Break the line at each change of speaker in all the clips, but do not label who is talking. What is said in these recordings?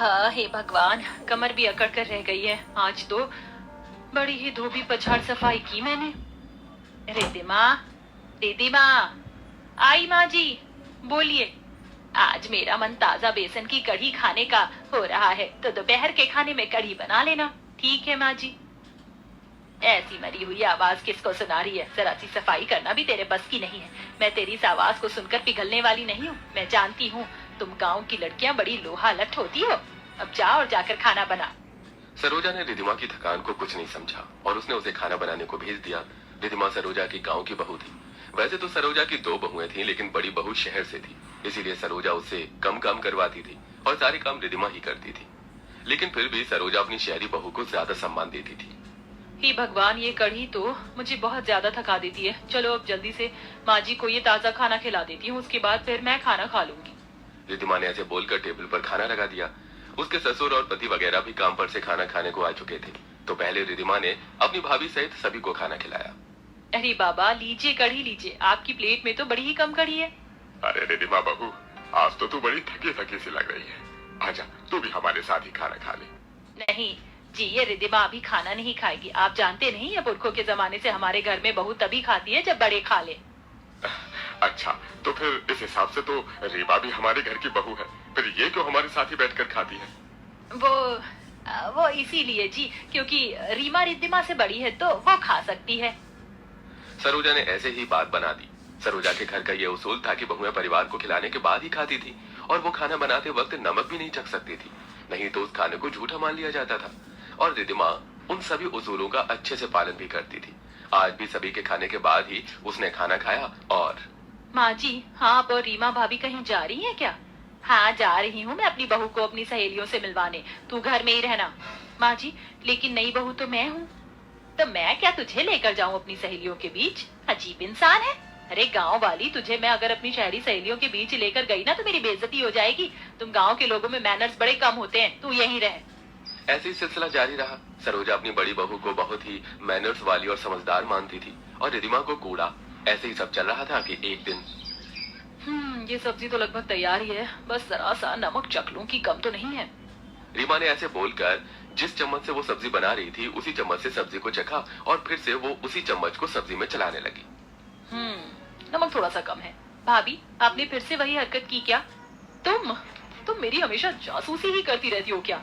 हाँ, हे भगवान, कमर भी अकड़ कर रह गई है। आज तो बड़ी ही धोबी पछाड़ सफाई की मैंने। रिद्धिमा, रिद्धिमा, आई माँ जी, बोलिए। आज मेरा मन ताजा बेसन की कढ़ी खाने का हो रहा है, तो दोपहर के खाने में कढ़ी बना लेना। ठीक है माँ जी। ऐसी मरी हुई आवाज किसको सुना रही है? जरा सी सफाई करना भी तेरे बस की नहीं है। मैं तेरी इस आवाज को सुनकर पिघलने वाली नहीं हूँ। मैं जानती हूँ तुम गाँव की लड़कियाँ बड़ी लोहा लठ होती हो। अब जा और जाकर खाना बना।
सरोजा ने रिधिमा की थकान को कुछ नहीं समझा और उसने उसे खाना बनाने को भेज दिया। रिधिमा सरोजा की गांव की बहू थी। वैसे तो सरोजा की दो बहुएं थीं, लेकिन बड़ी बहू शहर से थी, इसीलिए सरोजा उससे कम काम करवाती थी और सारे काम रिधिमा ही करती थी। लेकिन फिर भी सरोजा अपनी शहरी बहू को ज्यादा सम्मान देती थी।
हे भगवान, ये कढ़ी तो मुझे बहुत ज्यादा थका देती है। चलो अब जल्दी से माँ जी को ये ताजा खाना खिला देती हूँ, उसके बाद फिर मैं खाना खा लूंगी।
रिधिमा ने ऐसे बोलकर टेबल पर खाना लगा दिया। उसके ससुर और पति वगैरह भी काम पर से खाना खाने को आ चुके थे, तो पहले रिधिमा ने अपनी भाभी सहित सभी को खाना खिलाया।
अरे बाबा, लीजिए कढ़ी लीजिए। आपकी प्लेट में तो बड़ी ही कम कढ़ी है।
अरे रिधिमा बहू, आज तो तू बड़ी थकी थकी सी लग रही है। आजा, तू भी हमारे साथ ही खाना खा ले।
नहीं जी, ये रिद्धिमा अभी खाना नहीं खाएगी। आप जानते नहीं, ये पुरखों के जमाने से हमारे घर में बहू तभी खाती है जब बड़े खा ले।
अच्छा, तो फिर इस हिसाब से तो रीमा भी हमारे घर की बहू है, फिर ये क्यों हमारे साथ ही बैठकर खाती है?
वो इसीलिए जी, क्योंकि रीमा रिद्धिमा से बड़ी है तो वो खा सकती है।
सरोजा ने ऐसे ही बात बना दी। सरोजा के घर का ये उसूल था कि बहुएं परिवार को खिलाने के बाद ही खाती थी और वो खाना बनाते वक्त नमक भी नहीं चख सकती थी, नहीं तो उस खाने को झूठा मान लिया जाता था। और रिधिमा उन सभी उसूलों का अच्छे से पालन भी करती थी। आज भी सभी के खाने के बाद ही उसने खाना खाया। और
माँ जी, हाँ, आप और रीमा भाभी कहीं जा रही हैं क्या? हाँ, जा रही हूँ मैं अपनी बहू को अपनी सहेलियों से मिलवाने। तू घर में ही रहना। माँ जी, लेकिन नई बहू तो मैं हूँ। तो मैं क्या तुझे लेकर जाऊँ अपनी सहेलियों के बीच? अजीब इंसान है। अरे गांव वाली, तुझे मैं अगर अपनी शहरी सहेलियों के बीच लेकर गई ना तो मेरी बेइज्जती हो जाएगी। तुम गांव के लोगों में मैनर्स बड़े कम होते हैं, तू यहीं रह।
ऐसे ही सिलसिला जारी रहा। सरोजा अपनी बड़ी बहू को बहुत ही मैनर्स वाली और समझदार मानती थी और रिधिमा को कूड़ा। ऐसे ही सब चल रहा था कि एक दिन
ये सब्जी तो लगभग तैयार ही है, बस जरा सा नमक चख लूं कि कम तो नहीं है।
रीमा ने ऐसे बोलकर जिस चम्मच से वो सब्जी बना रही थी उसी चम्मच से सब्जी को चखा और फिर से वो उसी चम्मच को सब्जी में चलाने लगी।
नमक थोड़ा सा कम है। भाभी, आपने फिर से वही हरकत की क्या? तुम मेरी हमेशा जासूसी ही करती रहती हो क्या?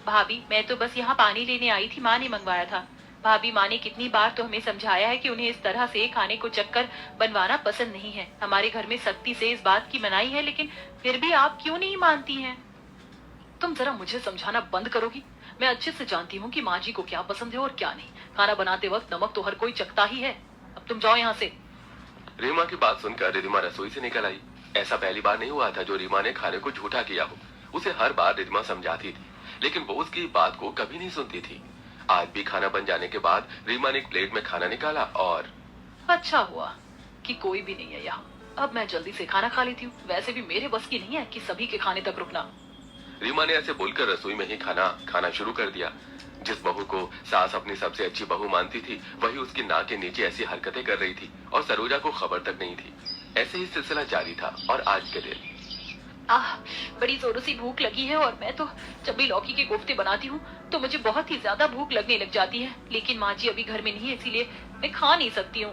भाभी, मैं तो बस यहाँ पानी लेने आई थी, माँ ने मंगवाया था। भाभी, माँ ने कितनी बार तो हमें समझाया है कि उन्हें इस तरह से खाने को चक्कर बनवाना पसंद नहीं है। हमारे घर में सख्ती से इस बात की मनाही है, लेकिन फिर भी आप क्यों नहीं मानती हैं? तुम जरा मुझे समझाना बंद करोगी? मैं अच्छे से जानती हूँ कि माँ जी को क्या पसंद है और क्या नहीं। खाना बनाते वक्त नमक तो हर कोई चखता ही है। अब तुम जाओ यहाँ से।
रीमा की बात सुनकर रिधिमा रसोई से निकल आई। ऐसा पहली बार नहीं हुआ था जो रीमा ने खाने को झूठा किया हो। उसे हर बार रिधिमा समझाती थी, लेकिन वो उसकी बात को कभी नहीं सुनती थी। आज भी खाना बन जाने के बाद रीमा ने एक प्लेट में खाना निकाला और
अच्छा हुआ कि कोई भी नहीं है यहाँ। अब मैं जल्दी से खाना खा लेती हूँ। वैसे भी मेरे बस की नहीं है कि सभी के खाने तक रुकना।
रीमा ने ऐसे बोलकर रसोई में ही खाना खाना शुरू कर दिया। जिस बहू को सास अपनी सबसे अच्छी बहू मानती थी, वही उसकी नाक के नीचे ऐसी हरकतें कर रही थी और सरोजा को खबर तक नहीं थी। ऐसे ही सिलसिला जारी था और आज के दिन
बड़ी जोरों से भूख लगी है और मैं तो जब भी लौकी के कोफ्ते बनाती हूँ तो मुझे बहुत ही ज्यादा भूख लगने लग जाती है। लेकिन माँ जी अभी घर में नहीं है, इसीलिए मैं खा नहीं सकती हूँ।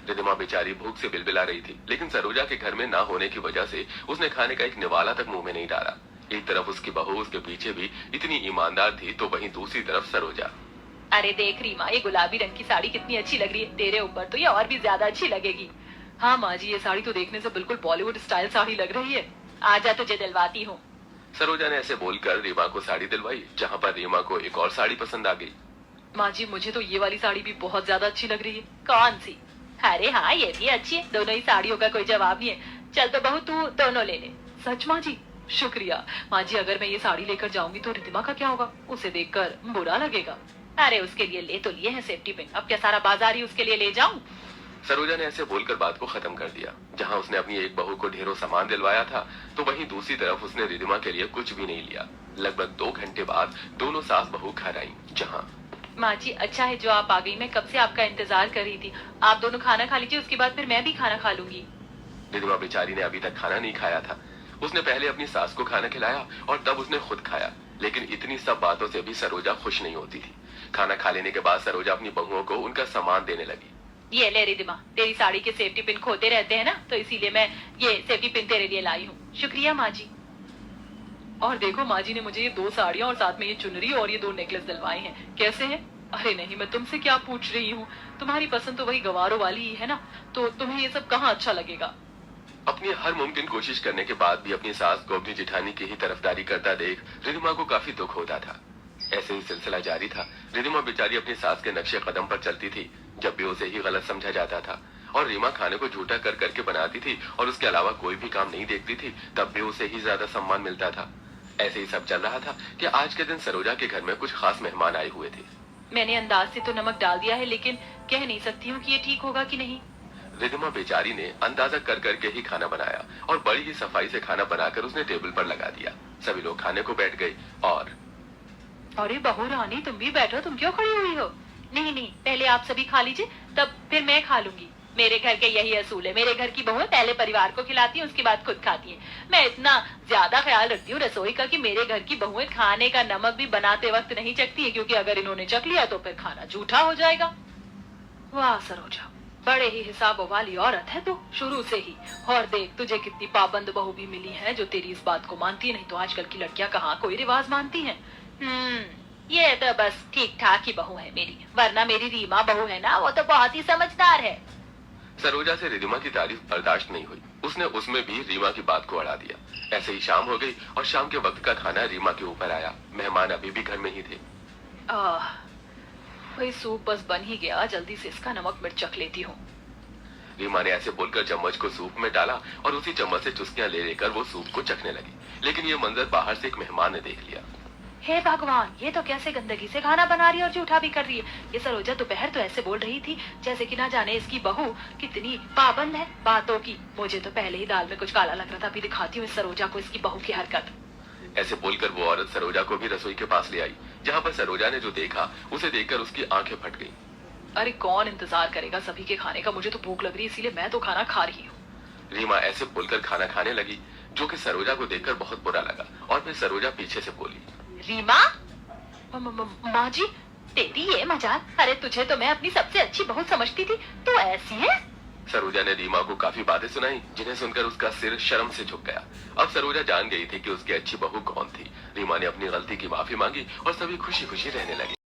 रिधिमा बेचारी भूख से बिलबिला रही थी, लेकिन सरोजा के घर में ना होने की वजह से उसने खाने का एक निवाला तक मुंह में नहीं डाला। एक तरफ उसकी बहू उसके पीछे भी इतनी ईमानदार थी, तो वहीं दूसरी तरफ सरोजा।
अरे देख रीमा, ये गुलाबी रंग की साड़ी कितनी अच्छी लग रही है। तेरे ऊपर तो ये और भी ज्यादा अच्छी लगेगी। हाँ माँ जी, ये साड़ी तो देखने से बिल्कुल बॉलीवुड स्टाइल साड़ी लग रही है। आजा, तुझे दिलवाती हूँ।
सरोजा ने ऐसे बोलकर रीमा को साड़ी दिलवाई, जहाँ पर रीमा को एक और साड़ी पसंद आ गई।
माँ जी, मुझे तो ये वाली साड़ी भी बहुत ज्यादा अच्छी लग रही है। कौन सी? अरे हाँ, ये भी अच्छी है। दोनों ही साड़ियों का कोई जवाब नहीं है। चल तो बहू, तू दोनों ले ले। सच माँ जी? शुक्रिया। माँ जी, अगर मैं ये साड़ी लेकर जाऊंगी तो रिधिमा का क्या होगा? उसे देखकर बुरा लगेगा। अरे उसके लिए ले तो लिए हैं सेफ्टी पिन, अब क्या सारा बाजार ही उसके लिए ले जाऊं?
सरोजा ने ऐसे बोलकर बात को खत्म कर दिया। जहाँ उसने अपनी एक बहू को ढेरों सामान दिलवाया था, तो वहीं दूसरी तरफ उसने रिधिमा के लिए कुछ भी नहीं लिया। लगभग 2 घंटे बाद दोनों सास बहू घर आई। जहाँ
माँ जी, अच्छा है जो आप आ गई। मैं कब से आपका इंतजार कर रही थी। आप दोनों खाना खा लीजिए, उसके बाद फिर मैं भी खाना खा लूंगी।
रिधिमा बेचारी ने अभी तक खाना नहीं खाया था। उसने पहले अपनी सास को खाना खिलाया और तब उसने खुद खाया, लेकिन इतनी सब बातों से भी सरोजा खुश नहीं होती थी। खाना खा लेने के बाद सरोजा अपनी बहुओं को उनका सामान देने लगी।
ये ले रिद्धिमा, तेरी साड़ी के सेफ्टी पिन खोते रहते हैं ना, तो इसीलिए मैं ये सेफ्टी पिन तेरे लिए लाई हूँ। शुक्रिया माँ जी। और देखो माँ जी ने मुझे ये 2 साड़ियाँ और साथ में ये चुनरी और ये 2 नेकलेस दिलवाए हैं। कैसे हैं? अरे नहीं, मैं तुमसे क्या पूछ रही हूँ, तुम्हारी पसंद तो वही गवारों वाली ही है ना, तो तुम्हें ये सब कहाँ अच्छा लगेगा।
अपनी हर मुमकिन कोशिश करने के बाद भी अपनी सास को अपनी जिठानी की ही तरफदारी करता देख रिद्धिमा को काफी दुख होता था। ऐसे ही सिलसिला जारी था। रिद्धिमा बेचारी अपनी सास के नक्शे कदम पर चलती थी। जब भी उसे ही गलत समझा जाता था और रीमा खाने को झूठा कर करके बनाती थी और उसके अलावा कोई भी काम नहीं देखती थी, तब भी उसे ही ज्यादा सम्मान मिलता था। ऐसे ही सब चल रहा था कि आज के दिन सरोजा के घर में कुछ खास मेहमान आए हुए थे।
मैंने अंदाज से तो नमक डाल दिया है, लेकिन कह नहीं सकती हूँ कि ये ठीक होगा कि नहीं।
रिद्धिमा बेचारी ने अंदाजा कर करके ही खाना बनाया और बड़ी ही सफाई से खाना बनाकर उसने टेबल पर लगा दिया। सभी लोग खाने को बैठ गए और
अरे बहू रानी, तुम भी बैठो, तुम क्यों खड़ी हुई हो? नहीं नहीं, पहले आप सभी खा लीजिए, तब फिर मैं खा लूंगी। मेरे घर के यही असूल है। मेरे घर की बहुएं पहले परिवार को खिलाती हैं, उसके बाद खुद खाती हैं। मैं इतना ज्यादा ख्याल रखती हूँ रसोई का कि मेरे घर की बहुएं खाने का नमक भी बनाते वक्त नहीं चखती है, क्योंकि अगर इन्होंने चख लिया तो फिर खाना झूठा हो जाएगा। वाह सरोजा, बड़े ही हिसाबों वाली औरत है तू शुरू से ही। और देख, तुझे कितनी पाबंद बहू भी मिली है जो तेरी इस बात को मानती है। नहीं तो आजकल की लड़कियां कहाँ कोई रिवाज मानती हैं। ये तो बस ठीक ठाक ही बहू है मेरी, वरना मेरी रीमा बहू है ना, वो तो बहुत ही समझदार है।
सरोजा से रिद्धिमा की तारीफ बर्दाश्त नहीं हुई। उसने उसमें भी रीमा की बात को अड़ा दिया। ऐसे ही शाम हो गई और शाम के वक्त का खाना रीमा के ऊपर आया। मेहमान अभी भी घर में ही थे।
वही सूप बस बन ही गया, जल्दी से इसका नमक मिर्च चख लेती हूँ।
रीमा ने ऐसे बोलकर चम्मच को सूप में डाला और उसी चम्मच से चुस्कियां ले लेकर वो सूप को चखने लगी। लेकिन ये मंजर बाहर से एक मेहमान ने देख लिया।
हे भगवान, ये तो कैसे गंदगी से खाना बना रही है और झूठा भी कर रही है। ये सरोजा दोपहर तो ऐसे बोल रही थी जैसे कि ना जाने इसकी बहू कितनी पाबंद है बातों की। मुझे तो पहले ही दाल में कुछ काला लग रहा था। अभी दिखाती हूँ इस सरोजा को इसकी बहू की हरकत।
ऐसे बोलकर वो औरत सरोजा को भी रसोई के पास ले आई। जहाँ पर सरोजा ने जो देखा उसे देखकर उसकी आंखें फट गई।
अरे कौन इंतजार करेगा सभी के खाने का, मुझे तो भूख लग रही है, इसीलिए मैं तो खाना खा रही हूँ।
रीमा ऐसे बोलकर खाना खाने लगी, जो कि सरोजा को देखकर बहुत बुरा लगा। और फिर सरोजा पीछे से बोली,
रीमा, माँ जी, तेरी ये मजाक? अरे तुझे तो मैं अपनी सबसे अच्छी बहू समझती थी, तू ऐसी है?
सरोजा ने रीमा को काफी बातें सुनाई, जिन्हें सुनकर उसका सिर शर्म से झुक गया। अब सरोजा जान गई थी कि उसकी अच्छी बहू कौन थी। रीमा ने अपनी गलती की माफी मांगी और सभी खुशी खुशी रहने लगे।